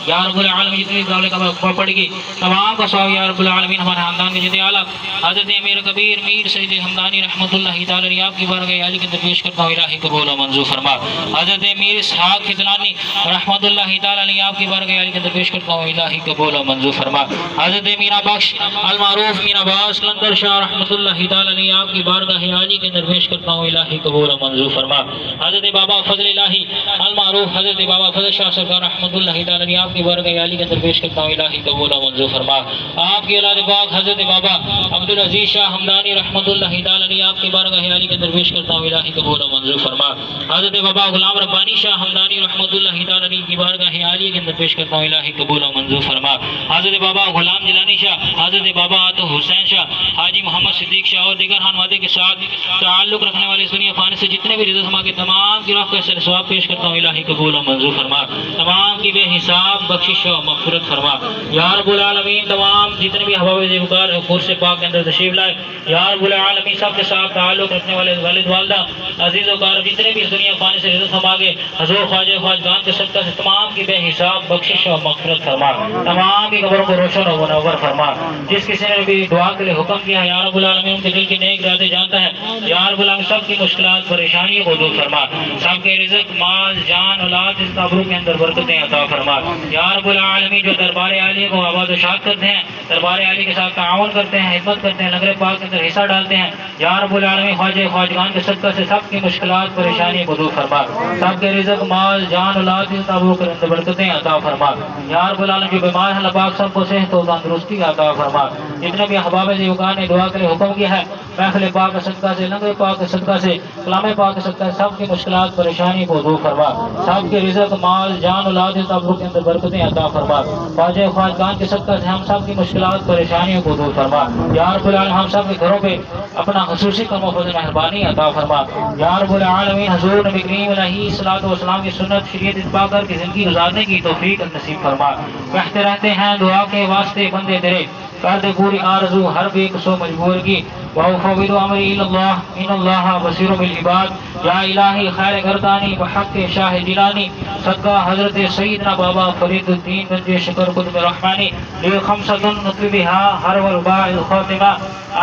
یا رب العالمین جتنی دعوے کا پڑ گئی تمام کا ثواب یا رب العالمین ہمارے خاندان کے جتنے اعلیٰ حضرت امیر کبیر میر سید حمدانی رحمۃ اللہ تعالی علیہ آپ کی بارگاہ عالی کے اندر پیش کرتا ہوں الہی قبول و منظور فرما. حضرت امیر اسحاق خضرانی رحمۃ اللہ تعالی علیہ آپ کی بارگاہ عالی کے اندر پیش کرتا ہوں الہی قبول و منظور فرما. حضرت میرا بخش المعروف میرا عباس کلندر شاہ رحمۃ اللہ تعالی علیہ آپ کی بارگاہ عالی کے اندر پیش کرتا ہوں الہی قبول و منظور فرما. حضرت بابا فضل الہی المعروف حضرت بابا فضل شاہ سرکار رحمۃ اللہ تعالی علیہ آپ کی بارگاہ عالی کے اندر پیش کرتا ہوں الہی قبول و منظور فرما. آپ کی اولاد پاک حضرت بابا عبدالعزیز شاہ حمدانی رحمۃ اللہ تعالی علیہ آپ کی بارگاہ عالی کے اندر پیش کرتا ہوں الہی قبول و منظور فرما. حضرت بابا غلام ربانی شاہ حمدانی رحمۃ اللہ تعالی علیہ کی بارگاہ عالی کے اندر پیش کرتا ہوں الہی قبول و منظور فرما. حضرت بابا غلام جیلانی شاہ حضرت بابا عطا حسین شاہ حاجی محمد صدیق شاہ اور دیگر خانوادے کے ساتھ تعلق رکھنے والے اس دنیا فانی سے جتنے بھی رضا سما کے تمام کی روح کا ثواب پیش کرتا ہوں الہی قبول و منظور فرما. تمام کی بے حساب بخشش و مغفرت فرما یا رب العالمین. تمام جتنے بھی احباب ذوقار حضور سے پاک کے اندر تشریف لائے یا رب العالمین سب کے ساتھ تعلق رکھنے والے والد والدہ عزیز وقار جتنے بھی اس دنیا فانی سے رضا سما کے حضور خواجہ خواجگان کے صدقہ سے تمام کی بے حساب بخشش و مغفرت فرما. تمام کی قبروں کو روشن و منور فرما. جس کسی نے بھی دعا کے لیے حکم کیا ہے یا رب العالمین ان کے دل کی نیک ارادے جانتا ہے یا رب العالمین سب کی مشکلات پریشانی کو دور فرما. سب کے رزق مال جان اولاد اس قبروں کے اندر برکتیں عطا فرما یا رب العالمین. جو دربار عالی کو آباد و شاد کرتے ہیں دربار عالی کے ساتھ تعاون کرتے ہیں خدمت کرتے ہیں لنگر پاک کے اندر حصہ ڈالتے ہیں یا رب العالمین خواجہ خواجگان کے صدقہ سے سب کی مشکلات پریشانی کو دور فرما. سب کے رزق مال جان اولاد اس قبروں کے اندر برکتیں عطا فرما یا رب العالمین. جو بیمار ہیں اللہ پاک سب کو صحت و تندرستی عطا فرما. جتنے بھی احباب ذوقار نے دعا کے لیے حکم کیا ہے محفل پاک کے صدقہ سے لنگر پاک کے صدقہ سے کلام پاک کے صدقہ سے سب کی مشکلات پریشانی کو دور فرما. سب کے رزق مال جان اولاد اس قبروں کے اندر برکتیں عطا فرما. خواجہ خواجگان کے صدقہ سے ہم سب کی مشکلات پریشانیوں کو دور فرما یا رب العالمین. ہم سب کے گھروں پہ اپنا خصوصی کرم و فضل مہربانی عطا فرما یا رب العالمین. حضور نبی کریم علیہ الصلوۃ والسلام کی سنت شریعت اتباع کر کے زندگی گزارنے کی توفیق نصیب فرما. کہتے رہتے ہیں دعا کے واسطے بندے تیرے کر دے پوری آرزو ہر بے قصو مجبور کی وَأُفَوِّضُ أَمْرِي إِلَى اللَّهِ إِنَّ اللَّهَ بَصِيرٌ بِالْعِبَادِ. یا الہی خیر گردانی بحق شاہ جیلانی صدقہ حضرت سیدنا بابا فرید الدین گنج شکر قطب رحمانی لی خمسۃ نطلبها ہر والباء الخاتمہ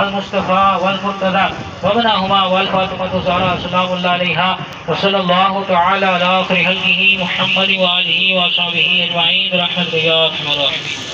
المصطفیٰ والمرتضی وابنہما والفاطمۃ الزہرا سلام اللہ علیہا وصلی اللہ تعالی علی خیر خلقہ محمد وآلہ وصحبہ اجمعین برحمتک یا ارحم الراحمین.